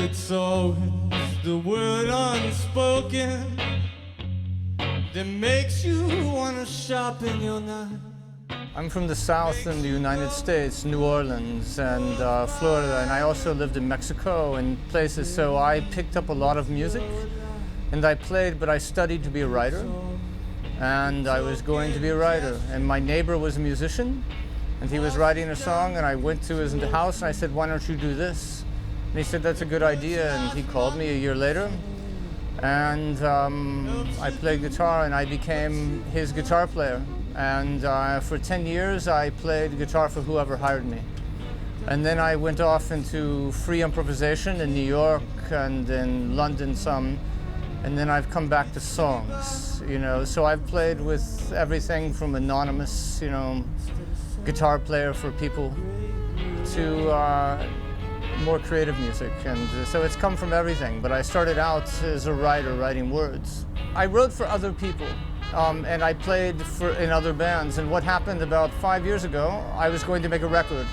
It's always the word unspoken that makes you want to sharpen your knife. I'm from the South in the United States, New Orleans and Florida, and I also lived in Mexico and places, so I picked up a lot of music and I played, but I studied to be a writer, and I was going to be a writer, and my neighbor was a musician and he was writing a song, and I went to his house and I said, why don't you do this? And he said, that's a good idea, and he called me a year later, and I played guitar and I became his guitar player. And for 10 years, I played guitar for whoever hired me. And then I went off into free improvisation in New York and in London some. And then I've come back to songs, you know. So I've played with everything from anonymous, you know, guitar player for people to more creative music. And so it's come from everything. But I started out as a writer, writing words. I wrote for other people. And I played in other bands. And what happened about 5 years ago, I was going to make a record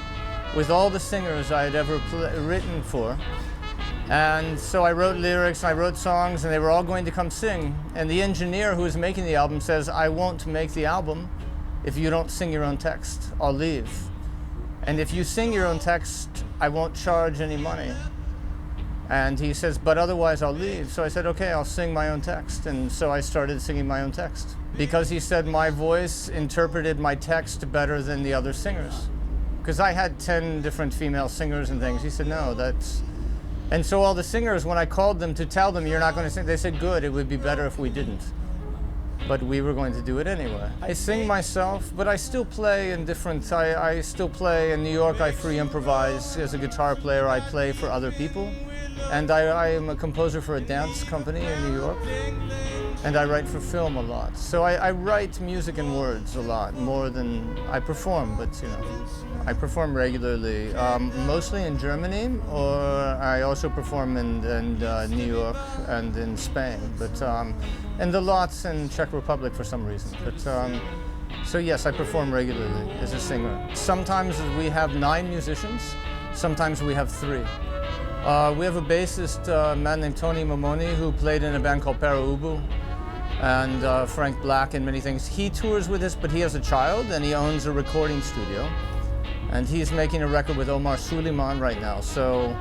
with all the singers I had ever written for. And so I wrote lyrics, I wrote songs, and they were all going to come sing. And the engineer who was making the album says, I won't make the album if you don't sing your own text. I'll leave. And if you sing your own text, I won't charge any money. And he says, but otherwise I'll leave. So I said, okay, I'll sing my own text. And so I started singing my own text. Because he said my voice interpreted my text better than the other singers. Because I had 10 different female singers and things. He said, no, that's... And so all the singers, when I called them to tell them you're not going to sing, they said, good, it would be better if we didn't. But we were going to do it anyway. I sing myself, but I still play in different... I still play in New York, I free improvise. As a guitar player, I play for other people. And I am a composer for a dance company in New York, and I write for film a lot. So I write music and words a lot, more than I perform, but you know, I perform regularly, mostly in Germany, or I also perform in New York and in Spain, but and the lots in Czech Republic for some reason. But so yes, I perform regularly as a singer. Sometimes we have 9 musicians, sometimes we have 3. We have a bassist, a man named Tony Mamoni, who played in a band called Para Ubu, and Frank Black and many things. He tours with us, but he has a child and he owns a recording studio. And he's making a record with Omar Suleiman right now, so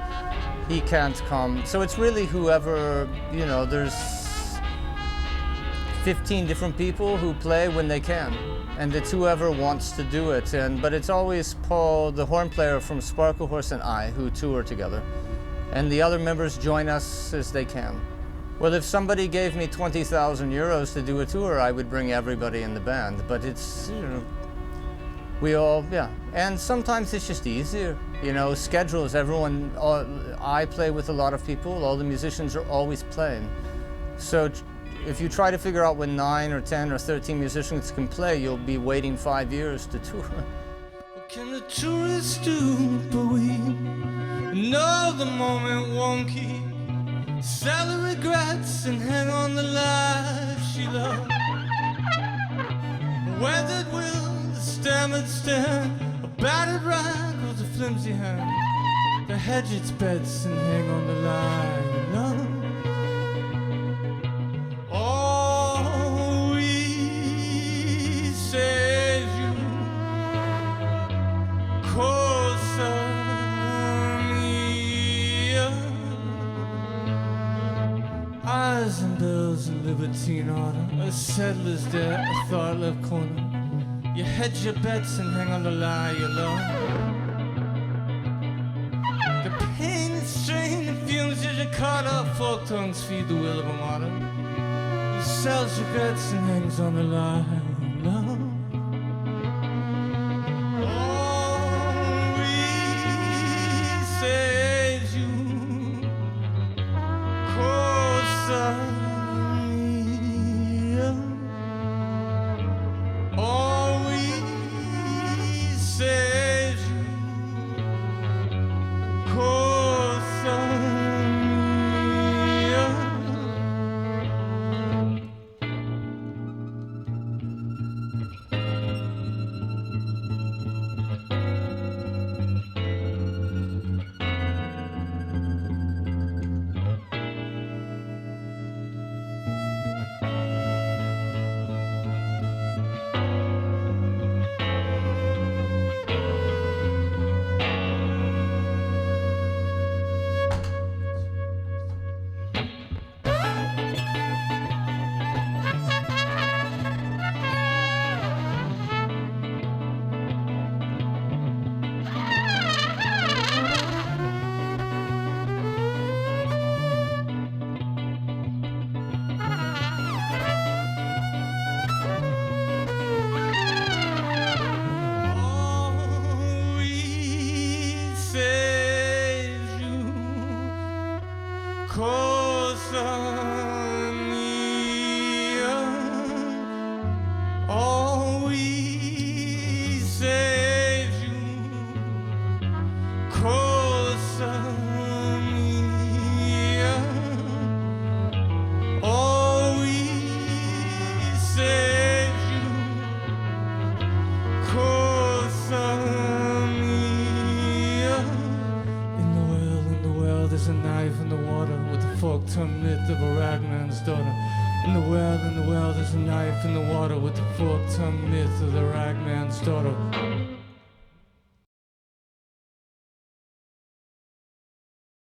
he can't come. So it's really whoever, you know, there's 15 different people who play when they can. And it's whoever wants to do it. But it's always Paul, the horn player from Sparklehorse, and I who tour together. And the other members join us as they can. Well, if somebody gave me 20,000 euros to do a tour, I would bring everybody in the band. But it's, you know, we all, yeah. And sometimes it's just easier. You know, schedules, I play with a lot of people. All the musicians are always playing. So if you try to figure out when 9 or 10 or 13 musicians can play, you'll be waiting 5 years to tour. What can the tourist do but weep? No, the moment won't keep. Sell the regrets and hang on the life she loved. Weathered will, the stammered stand, a battered rag or the flimsy hand. To hedge its bets and hang on the line, love. All we say is you, closer. Eyes and bells and libertine order, a settler's there, a thought left corner. You hedge your bets and hang on the lie you love. The pain and strain and fumes as you caught up, forked tongues feed the will of a martyr. He sells regrets and hangs on the lie you love. All we say is you. All we say is you, fork-tongued myth of a ragman's daughter. In the well, there's a knife in the water with the fork-tongued myth of the ragman's daughter.